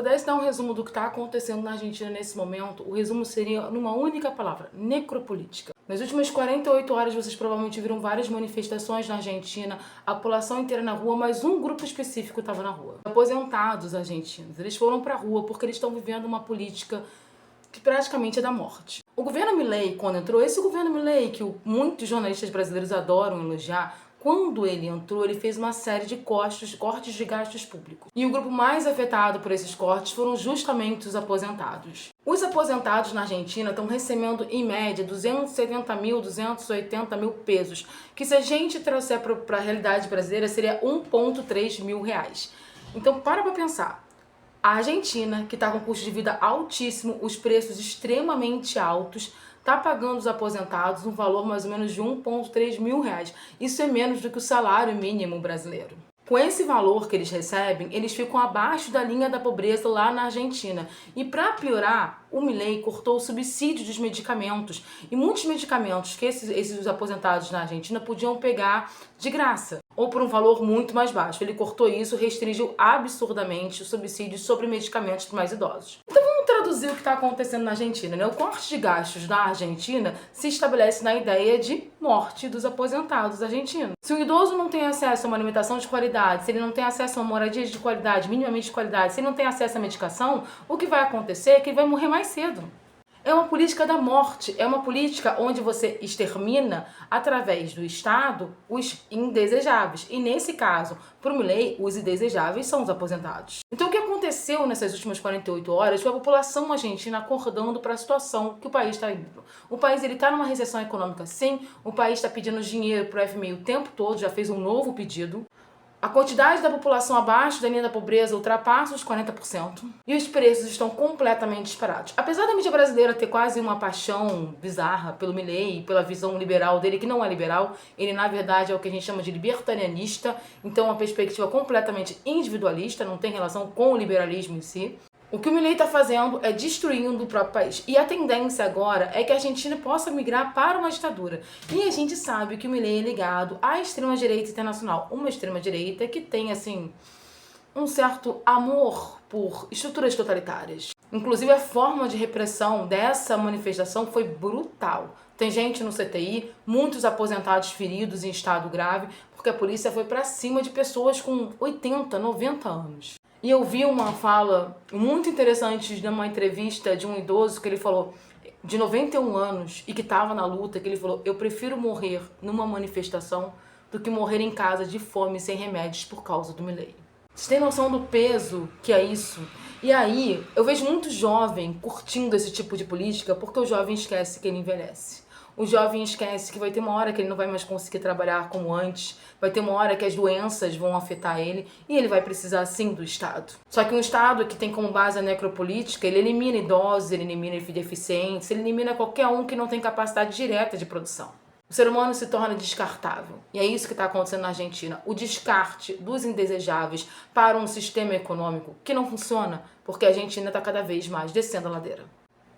pudesse dar um resumo do que está acontecendo na Argentina nesse momento, o resumo seria numa única palavra: necropolítica. Nas últimas 48 horas, vocês provavelmente viram várias manifestações na Argentina, a população inteira na rua, mas um grupo específico estava na rua. Aposentados argentinos, eles foram para a rua porque eles estão vivendo uma política que praticamente é da morte. O governo Milei, quando entrou, esse governo Milei, que muitos jornalistas brasileiros adoram elogiar, quando ele entrou, ele fez uma série de cortes de gastos públicos. E o grupo mais afetado por esses cortes foram justamente os aposentados. Os aposentados na Argentina estão recebendo, em média, 270 mil, 280 mil pesos, que se a gente trouxer para a realidade brasileira, seria 1,3 mil reais. Então, para pensar. A Argentina, que está com custo de vida altíssimo, os preços extremamente altos, está pagando os aposentados um valor mais ou menos de 1,3 mil reais. Isso é menos do que o salário mínimo brasileiro. Com esse valor que eles recebem, eles ficam abaixo da linha da pobreza lá na Argentina. E para piorar, o Milei cortou o subsídio dos medicamentos. E muitos medicamentos que esses aposentados na Argentina podiam pegar de graça, ou por um valor muito mais baixo. Ele cortou isso, restringiu absurdamente o subsídio sobre medicamentos para mais idosos. Então vamos traduzir o que está acontecendo na Argentina, né? O corte de gastos da Argentina se estabelece na ideia de morte dos aposentados argentinos. Se o idoso não tem acesso a uma alimentação de qualidade, se ele não tem acesso a uma moradia de qualidade, minimamente de qualidade, se ele não tem acesso à medicação, o que vai acontecer é que ele vai morrer mais cedo. É uma política da morte, é uma política onde você extermina, através do Estado, os indesejáveis. E nesse caso, para o Milei, os indesejáveis são os aposentados. Então o que aconteceu nessas últimas 48 horas foi a população argentina acordando para a situação que o país está indo. O país está numa recessão econômica, sim, o país está pedindo dinheiro para o FMI o tempo todo, já fez um novo pedido. A quantidade da população abaixo da linha da pobreza ultrapassa os 40% e os preços estão completamente disparados. Apesar da mídia brasileira ter quase uma paixão bizarra pelo Milei, pela visão liberal dele, que não é liberal, ele na verdade é o que a gente chama de libertarianista, então uma perspectiva completamente individualista, não tem relação com o liberalismo em si. O que o Milei está fazendo é destruindo o próprio país. E a tendência agora é que a Argentina possa migrar para uma ditadura. E a gente sabe que o Milei é ligado à extrema-direita internacional. Uma extrema-direita que tem, assim, um certo amor por estruturas totalitárias. Inclusive, a forma de repressão dessa manifestação foi brutal. Tem gente no CTI, muitos aposentados feridos em estado grave, porque a polícia foi para cima de pessoas com 80, 90 anos. E eu vi uma fala muito interessante de uma entrevista de um idoso que ele falou, de 91 anos, e que estava na luta, que ele falou: eu prefiro morrer numa manifestação do que morrer em casa de fome sem remédios por causa do Milei. Vocês têm noção do peso que é isso? E aí, eu vejo muito jovem curtindo esse tipo de política porque o jovem esquece que ele envelhece. O jovem esquece que vai ter uma hora que ele não vai mais conseguir trabalhar como antes, vai ter uma hora que as doenças vão afetar ele e ele vai precisar sim do Estado. Só que um Estado que tem como base a necropolítica, ele elimina idosos, ele elimina deficientes, ele elimina qualquer um que não tem capacidade direta de produção. O ser humano se torna descartável. E é isso que está acontecendo na Argentina. O descarte dos indesejáveis para um sistema econômico que não funciona, porque a Argentina está cada vez mais descendo a ladeira.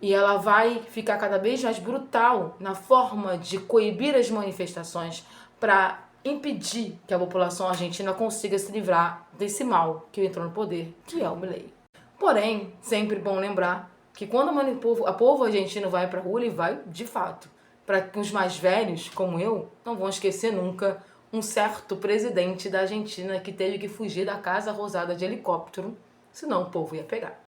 E ela vai ficar cada vez mais brutal na forma de coibir as manifestações para impedir que a população argentina consiga se livrar desse mal que entrou no poder, que é o Milei. Porém, sempre bom lembrar que quando o povo argentino vai para a rua, ele vai de fato. Para os mais velhos, como eu, não vão esquecer nunca um certo presidente da Argentina que teve que fugir da Casa Rosada de helicóptero, senão o povo ia pegar.